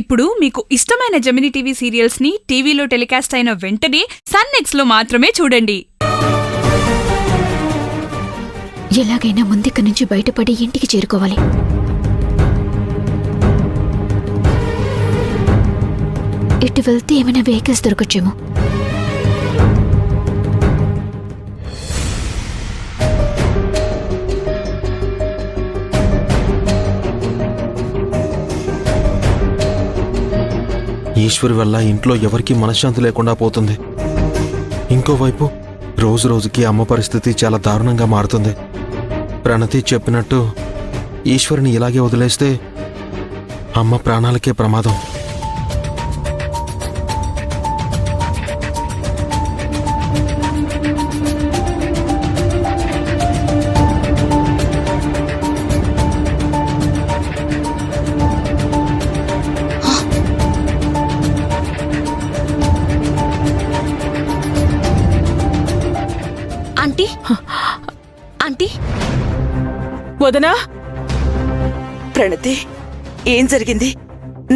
ఇప్పుడు మీకు ఇష్టమైన జెమినీ టీవీ సీరియల్స్ ని టీవీలో టెలికాస్ట్ అయిన వెంటనే సన్ నెక్స్ట్ లో మాత్రమే చూడండి. ఎలాగైనా ముందిక్కడి నుంచి బయటపడి ఇంటికి చేరుకోవాలి. ఇటు వెళ్తే ఏమైనా వెహికల్స్ దొరకొచ్చేమో. ఈశ్వరి వల్ల ఇంట్లో ఎవరికీ మనశ్శాంతి లేకుండా పోతుంది. ఇంకోవైపు రోజు రోజుకి అమ్మ పరిస్థితి చాలా దారుణంగా మారుతుంది. ప్రణతి చెప్పినట్టు ఈశ్వరిని ఇలాగే వదిలేస్తే అమ్మ ప్రాణాలకే ప్రమాదం. ఆంటీ ఆంటీ వదనా, ప్రణతి ఏం జరిగింది?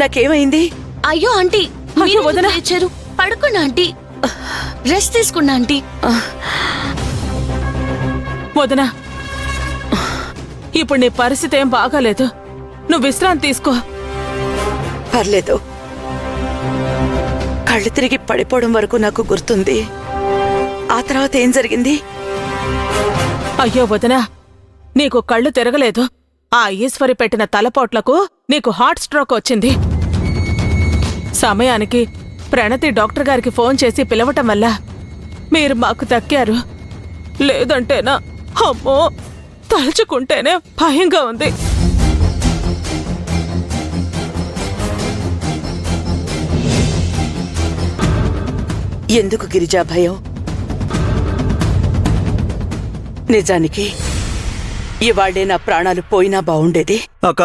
నాకేమైంది? అయ్యో ఆంటీ, అయ్యో వదనా, లేచారు. పడుకున్నా ఆంటీ, రెస్ట్ తీసుకున్నా ఆంటీ. వదనా, ఇప్పుడు నీ పరిస్థితి ఏం బాగాలేదు. నువ్వు విశ్రాంతి తీసుకో. పర్లేదు, కళ్ళు తిరిగి పడిపోవడం వరకు నాకు గుర్తుంది. ఆ తర్వాత ఏం జరిగింది? అయ్యో వదనా, నీకు కళ్ళు తిరగలేదు. ఆ ఈశ్వరి పెట్టిన తలపోట్లకు నీకు హార్ట్ స్ట్రోక్ వచ్చింది. సమయానికి ప్రణతి డాక్టర్ గారికి ఫోన్ చేసి పిలవటం వల్ల మీరు మాకు దక్కారు. లేదంటేనా అమ్మో, తలుచుకుంటేనే భయంగా ఉంది. ఎందుకు గిరిజా భయం? నిజానికి ఇవాళ్లే నా ప్రాణాలు పోయినా బావుండేది. అక్క,